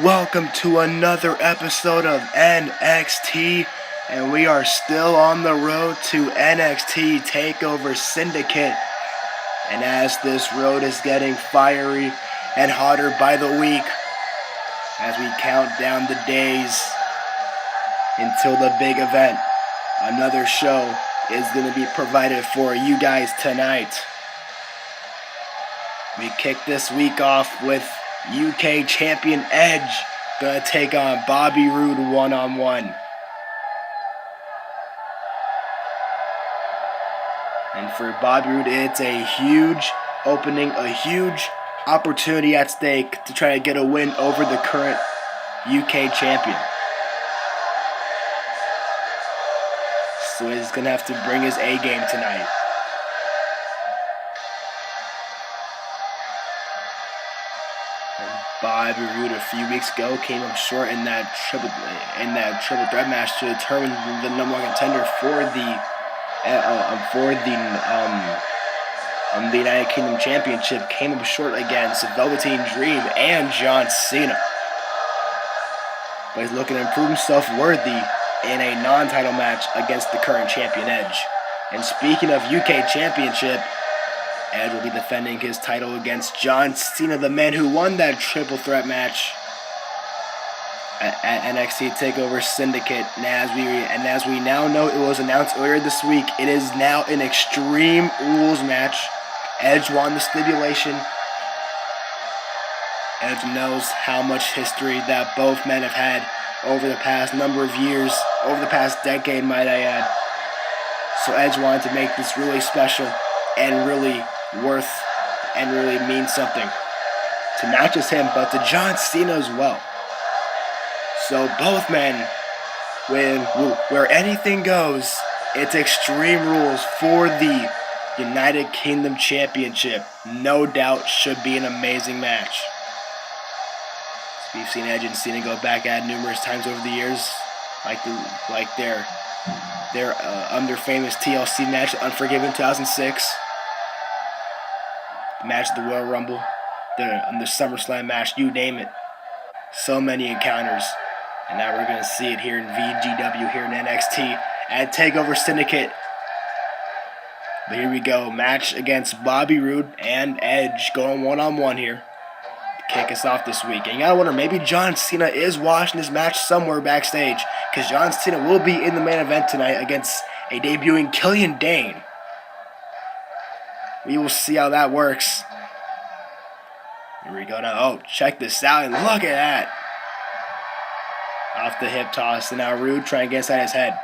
Welcome to another episode of NXT, and we are still on the road to NXT TakeOver Syndicate. And as this road is getting fiery and hotter by the week, as we count down the days until the big event, another show is going to be provided for you guys tonight. We kick this week off with UK Champion Edge gonna take on Bobby Roode one-on-one. And for Bobby Roode, it's a huge opening, a huge opportunity at stake to try to get a win over the current UK champion. So he's gonna have to bring his A game tonight. Bobby Roode a few weeks ago came up short in that triple threat match to determine the number one contender for the United Kingdom Championship. Came up short against Velveteen Dream and John Cena, but he's looking to improve himself worthy in a non-title match against the current champion Edge. And speaking of UK Championship, Edge will be defending his title against John Cena, the man who won that triple threat match at NXT TakeOver Syndicate. And as we now know, it was announced earlier this week, it is now an Extreme Rules match. Edge won the stipulation. Edge knows how much history that both men have had over the past number of years, over the past decade, might I add. So Edge wanted to make this really special and really worth and really mean something to not just him but to John Cena as well. So both men, where anything goes, it's Extreme Rules for the United Kingdom Championship. No doubt should be an amazing match. We've seen Edge and Cena go back at numerous times over the years, like their under famous TLC match, Unforgiven 2006. Match of the Royal Rumble, the SummerSlam match, you name it. So many encounters. And now we're going to see it here in VGW, here in NXT, at TakeOver Syndicate. But here we go. Match against Bobby Roode and Edge going one-on-one here to kick us off this week. And you got to wonder, maybe John Cena is watching this match somewhere backstage, because John Cena will be in the main event tonight against a debuting Killian Dane. We will see how that works. Here we go now. Oh, check this out, and look at that. Off the hip toss, and now Roode trying to get inside his head.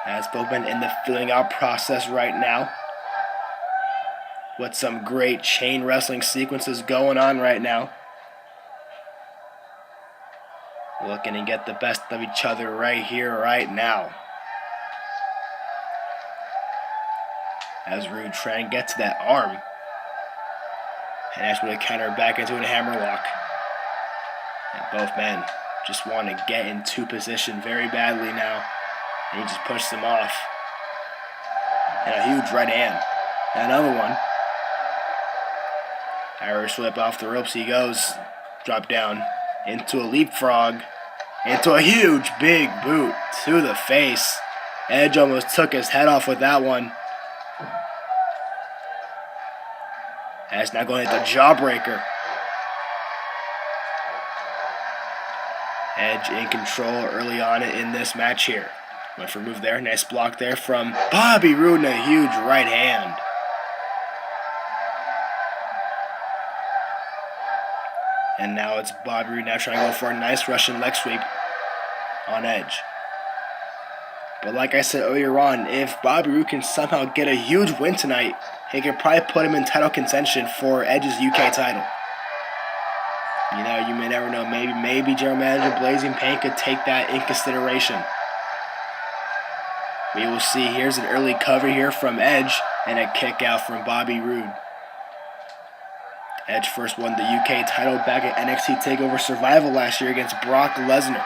As both men in the filling out process right now, with some great chain wrestling sequences going on right now. Looking to get the best of each other right here, right now. As Roode trying to get to that arm. And Edge with a counter back into a hammerlock. And both men just want to get into position very badly now. And he just pushes them off. And a huge right hand. And another one. Irish whip off the ropes he goes. Drop down into a leapfrog. Into a huge big boot to the face. Edge almost took his head off with that one. Edge now going into the jawbreaker. Edge in control early on in this match here. Went for a move there. Nice block there from Bobby Roode and a huge right hand. And now it's Bobby Roode now trying to go for a nice Russian leg sweep on Edge. But like I said earlier on, if Bobby Roode can somehow get a huge win tonight, he could probably put him in title contention for Edge's UK title. You know, you may never know. Maybe General Manager Blazing Pain could take that in consideration. We will see. Here's an early cover here from Edge and a kick out from Bobby Roode. Edge first won the UK title back at NXT TakeOver Survival last year against Brock Lesnar.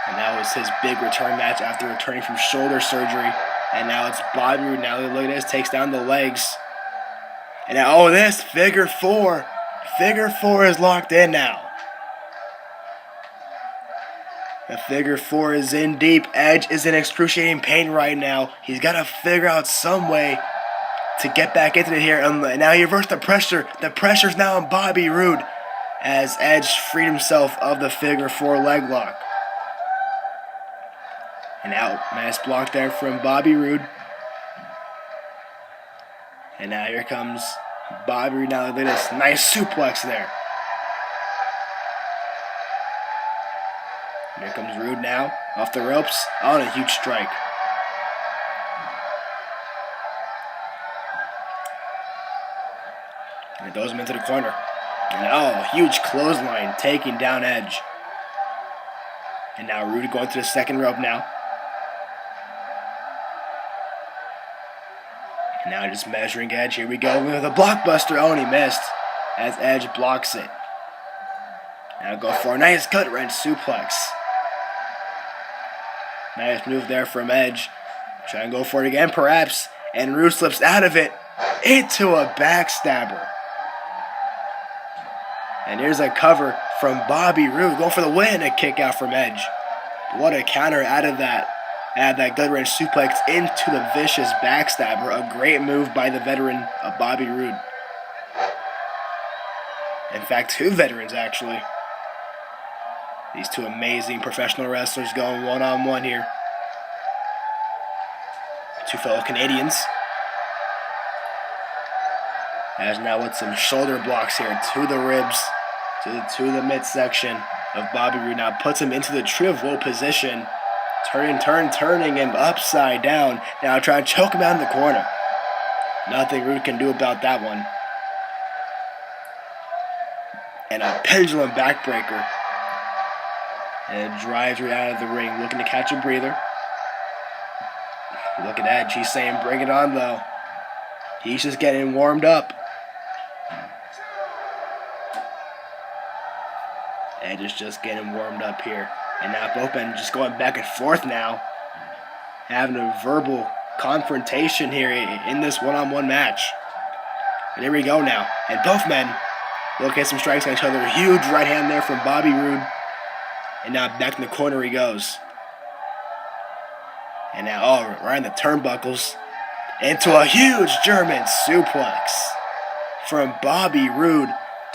And that was his big return match after returning from shoulder surgery. And now it's Bobby Roode. Now look at this, takes down the legs. And now, oh, this figure four. Figure four is locked in now. The figure four is in deep. Edge is in excruciating pain right now. He's got to figure out some way to get back into it here. And now he reversed the pressure. The pressure's now on Bobby Roode as Edge freed himself of the figure four leg lock. And out. Nice block there from Bobby Roode. And now here comes Bobby Roode. Now look at this. Nice suplex there. Here comes Roode now. Off the ropes. On a huge strike. And it throws him into the corner. And oh, huge clothesline taking down Edge. And now Roode going to the second rope now. And now just measuring Edge. Here we go with a blockbuster. Oh, and he missed as Edge blocks it. Now go for a nice gut wrench suplex. Nice move there from Edge. Try and go for it again, perhaps. And Roode slips out of it into a backstabber. And here's a cover from Bobby Roode. Going for the win. A kick out from Edge. What a counter out of that. Add that gut wrench suplex into the vicious backstabber. A great move by the veteran of Bobby Roode. In fact, two veterans actually. These two amazing professional wrestlers going one-on-one here. Two fellow Canadians. As now with some shoulder blocks here to the ribs, to the midsection of Bobby Roode. Now puts him into the tree of woe position. Turning him upside down. Now trying to choke him out in the corner. Nothing Roode can do about that one. And a pendulum backbreaker. And it drives right out of the ring, looking to catch a breather. Look at Edge. He's saying, bring it on, though. He's just getting warmed up. Edge is just getting warmed up here. And now both men just going back and forth now. Having a verbal confrontation here in this one-on-one match. And here we go now. And both men look at some strikes on each other. Huge right hand there from Bobby Roode. And now back in the corner he goes. And now, oh, right in the turnbuckles. Into a huge German suplex from Bobby Roode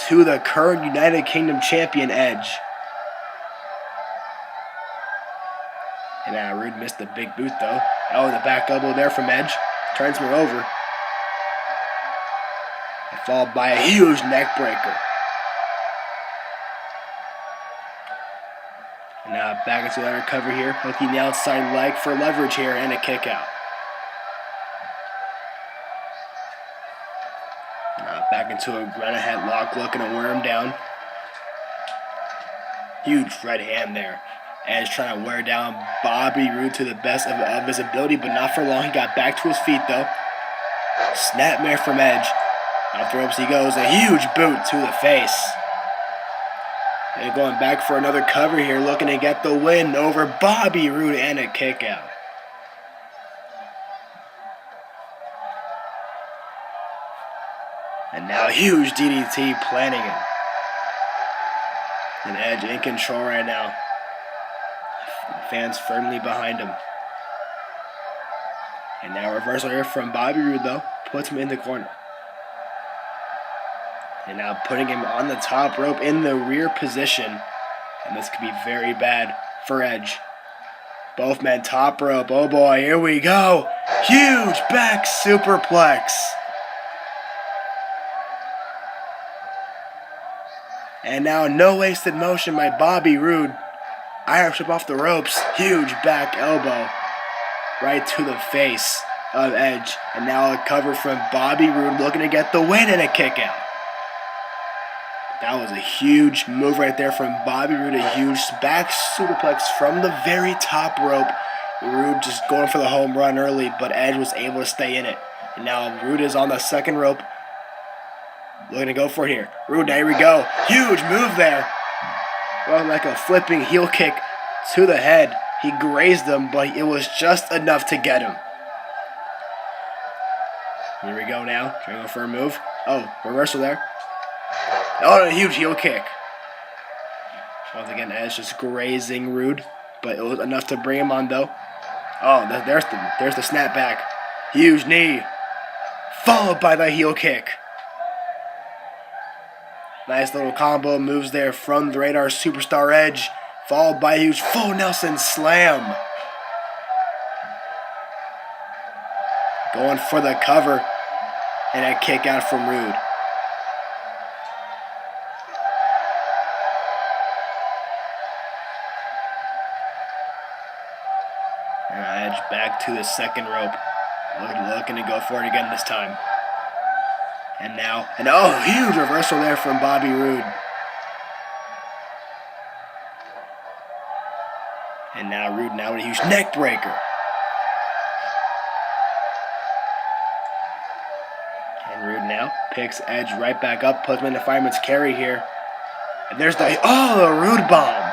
to the current United Kingdom champion Edge. And now Roode missed the big boot though. Oh, the back elbow there from Edge. Turns him over. And followed by a huge neck breaker. And now back into the undercover here. Hooking the outside leg for leverage here and a kick out. Now back into a granite headlock, looking to wear him down. Huge right hand there. Edge trying to wear down Bobby Roode to the best of his ability, but not for long. He got back to his feet, though. Snapmare from Edge. Off the ropes he goes. A huge boot to the face. And going back for another cover here, looking to get the win over Bobby Roode and a kick out. And now a huge DDT planting him. And Edge in control right now. Fans firmly behind him. And now reversal here from Bobby Roode though. Puts him in the corner. And now putting him on the top rope in the rear position. And this could be very bad for Edge. Both men top rope. Oh boy, here we go. Huge back superplex. And now no wasted motion by Bobby Roode. Irish whip off the ropes. Huge back elbow. Right to the face of Edge. And now a cover from Bobby Roode looking to get the win and a kick out. That was a huge move right there from Bobby Roode. A huge back superplex from the very top rope. Roode just going for the home run early, but Edge was able to stay in it. And now Roode is on the second rope. Looking to go for it here. Roode, there we go. Huge move there. Well, like a flipping heel kick to the head. He grazed him, but it was just enough to get him. Here we go now. Trying to go for a move. Oh, reversal there. Oh, a huge heel kick. Once again, Edge just grazing Roode. but it was enough to bring him on though. Oh, there's the snapback. Huge knee, followed by the heel kick. Nice little combo moves there from the Radar Superstar Edge, followed by a huge full Nelson slam. Going for the cover, and a kick out from Roode. Edge back to the second rope. Looking to go for it again this time. And now, huge reversal there from Bobby Roode. And now Roode with a huge neck breaker. And Roode now picks Edge right back up, puts him in the fireman's carry here. And there's the Roode bomb.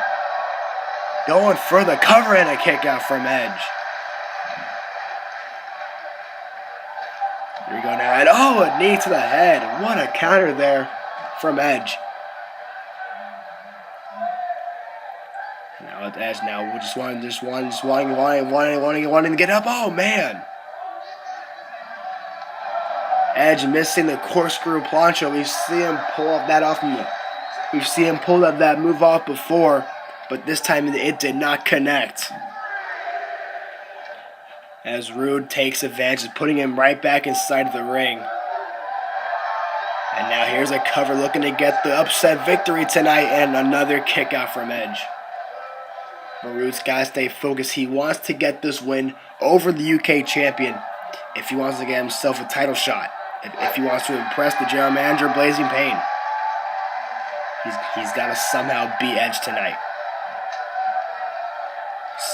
Going for the cover and a kick out from Edge. Here we go now. And a knee to the head. What a counter there from Edge. And now it's Edge now. We just wanting to get up. Oh man. Edge missing the corkscrew plancha. We've seen him pull that move off before, but this time it did not connect. As Roode takes advantage of putting him right back inside the ring. And now here's a cover looking to get the upset victory tonight, and another kick out from Edge. But Roode's got to stay focused. He wants to get this win over the UK champion if he wants to get himself a title shot. If he wants to impress the general manager, Blazing Pain. He's got to somehow beat Edge tonight.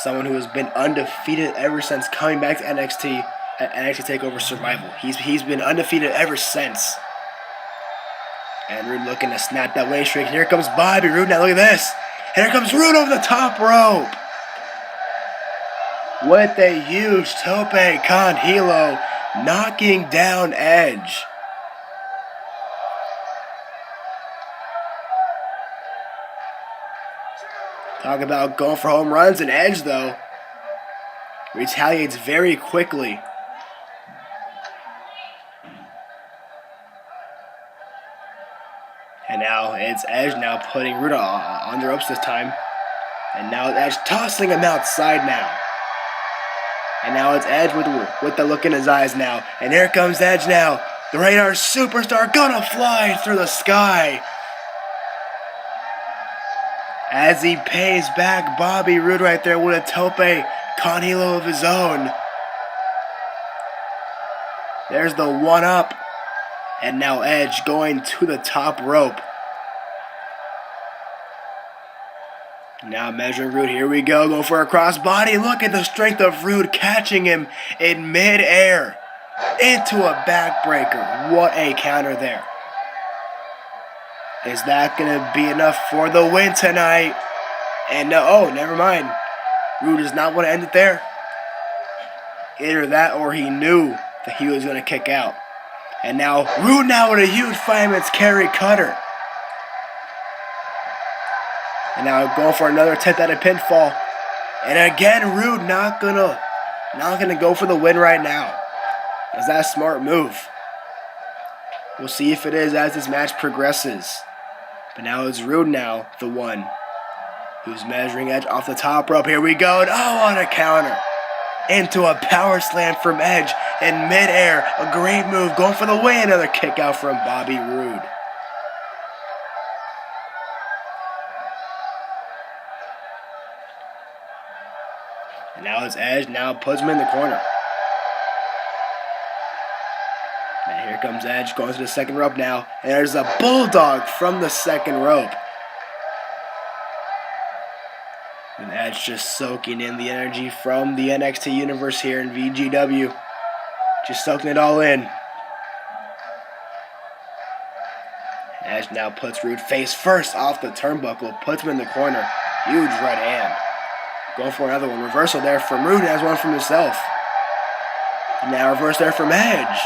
Someone who has been undefeated ever since coming back to NXT at NXT TakeOver Survival. He's been undefeated ever since. And Roode looking to snap that winning streak. Here comes Bobby Roode. Now look at this. And here comes Roode over the top rope. With a huge tope con hilo, knocking down Edge. Talk about going for home runs, and Edge, though, retaliates very quickly. And now it's Edge now putting Roode on the ropes this time. And now it's Edge tossing him outside now. And now it's Edge with the look in his eyes now. And here comes Edge now. The Radar Superstar gonna fly through the sky. As he pays back Bobby Roode right there with a tope con hilo of his own. There's the 1-up. And now Edge going to the top rope. Now measuring Roode. Here we go. Going for a crossbody. Look at the strength of Roode catching him in midair into a backbreaker. What a counter there. Is that going to be enough for the win tonight? And no, never mind. Roode does not want to end it there. Either that or he knew that he was going to kick out. And now Roode now with a huge fireman's carry cutter. And now going for another attempt at a pinfall. And again, Roode not gonna go for the win right now. Is that a smart move? We'll see if it is as this match progresses. But now it's Roode now, the one who's measuring Edge off the top rope. Here we go. And on a counter. Into a power slam from Edge in midair. A great move. Going for the win. Another kick out from Bobby Roode. And now it's Edge. Now puts him in the corner. And here comes Edge going to the second rope now. And there's a bulldog from the second rope. And Edge just soaking in the energy from the NXT universe here in VGW. Just soaking it all in. Edge now puts Roode face first off the turnbuckle. Puts him in the corner. Huge right hand. Going for another one. Reversal there from Roode. Has one from himself. And now reverse there from Edge.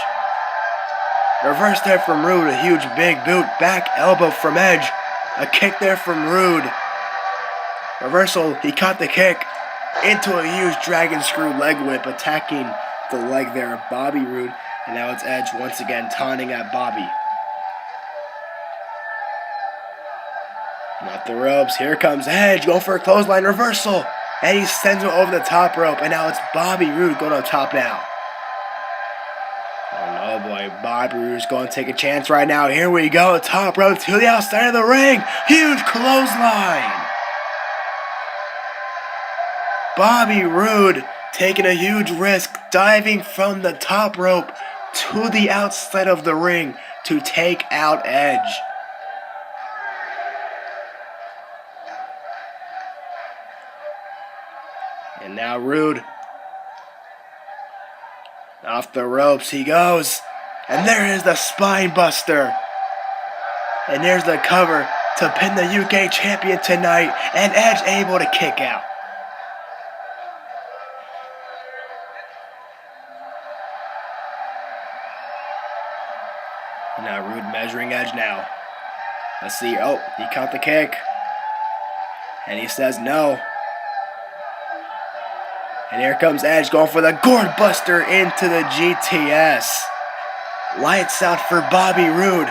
Reverse there from Roode. A huge big boot. Back elbow from Edge. A kick there from Roode. Reversal. He caught the kick. into a huge dragon screw leg whip, attacking the leg there of Bobby Roode. And now it's Edge once again taunting at Bobby. Not the ropes. Here comes Edge going for a clothesline reversal. And he sends him over the top rope. And now it's Bobby Roode going up top now. Oh no, boy. Bobby Roode is going to take a chance right now. Here we go. Top rope to the outside of the ring. Huge clothesline. Bobby Roode taking a huge risk, diving from the top rope to the outside of the ring to take out Edge. And now Roode, off the ropes he goes. And there is the spine buster. And there's the cover to pin the UK champion tonight. And Edge able to kick out. And now Roode measuring Edge now. Let's see. Oh, he caught the kick. And he says no. And here comes Edge going for the gourd buster into the GTS. Lights out for Bobby Roode.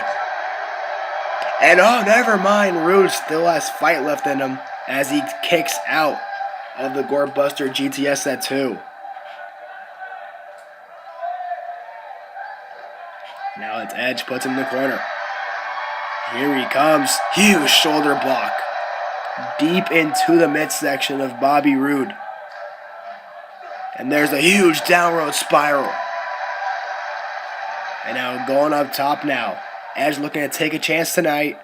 And oh, never mind. Roode still has fight left in him as he kicks out of the gourd buster GTS at 2. Now it's Edge, puts him in the corner. Here he comes. Huge shoulder block. Deep into the midsection of Bobby Roode. And there's a huge downward spiral. And now going up top now. Edge looking to take a chance tonight.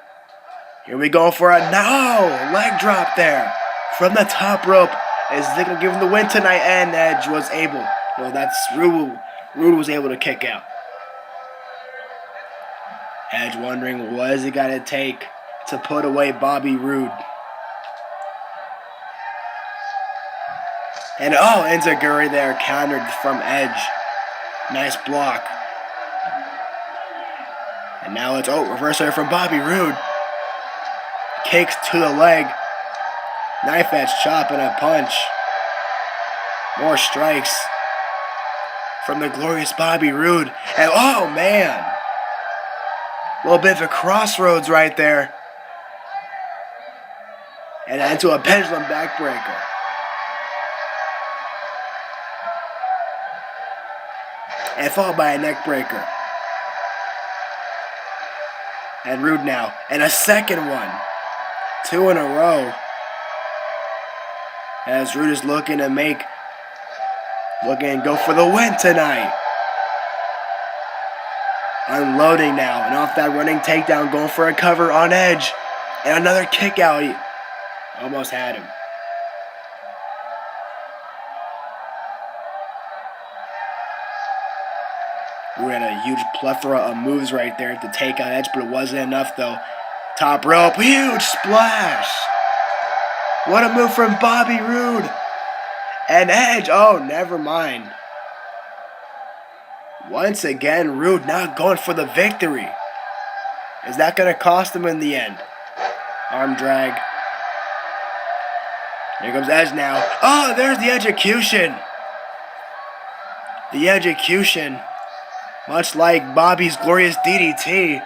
Here we go for a leg drop there. From the top rope. Is they going to give him the win tonight? And Edge was able. Well, that's Roode was able to kick out. Edge wondering what is it got to take to put away Bobby Roode. And oh, Enziguri there countered from Edge. Nice block. And now it's reversal from Bobby Roode. Kicks to the leg. Knife edge chop and a punch. More strikes from the Glorious Bobby Roode. And oh man. A little bit of a crossroads right there. And into a pendulum backbreaker. And followed by a neck breaker. And Roode now. And a second one. 2 in a row. As Roode is looking to go for the win tonight. Unloading now, and off that running takedown, going for a cover on Edge. And another kick out. He almost had him. We had a huge plethora of moves right there to take out Edge, but it wasn't enough though. Top rope, huge splash. What a move from Bobby Roode. And Edge, oh, never mind. Once again, Roode not going for the victory. Is that going to cost him in the end? Arm drag. Here comes Edge now. Oh, there's the execution. The execution. Much like Bobby's glorious DDT.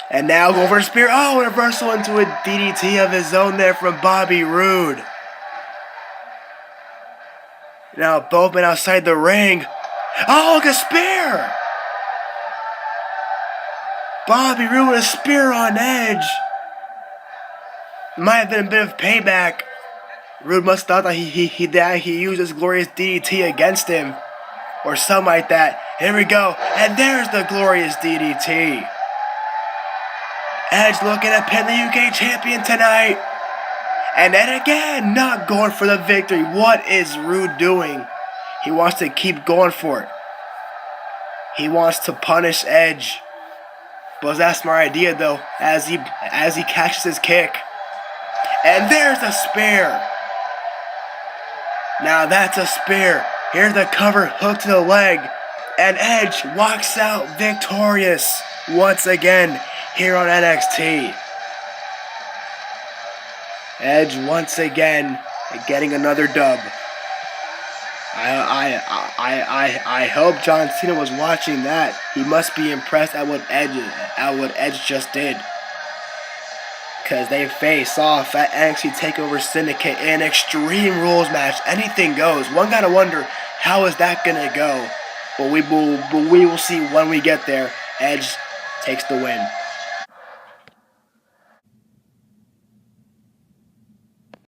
And now going for a spear. Oh, reversal into a DDT of his own there from Bobby Roode. Now both men outside the ring. Oh, look, a spear! Bobby Roode with a spear on Edge. Might have been a bit of payback. Roode must have thought that he used his glorious DDT against him. Or something like that. Here we go. And there's the glorious DDT. Edge looking to pin the UK champion tonight. And then again, not going for the victory. What is Roode doing? He wants to keep going for it. He wants to punish Edge. But that's my idea though, as he catches his kick. And there's a spear. Now that's a spear. Here's the cover, hook to the leg. And Edge walks out victorious once again here on NXT. Edge once again getting another dub. I hope John Cena was watching that. He must be impressed at what Edge just did. Because they face off at NXT TakeOver Syndicate in Extreme Rules match. Anything goes. One gotta wonder, how is that gonna go? But we will see when we get there. Edge takes the win.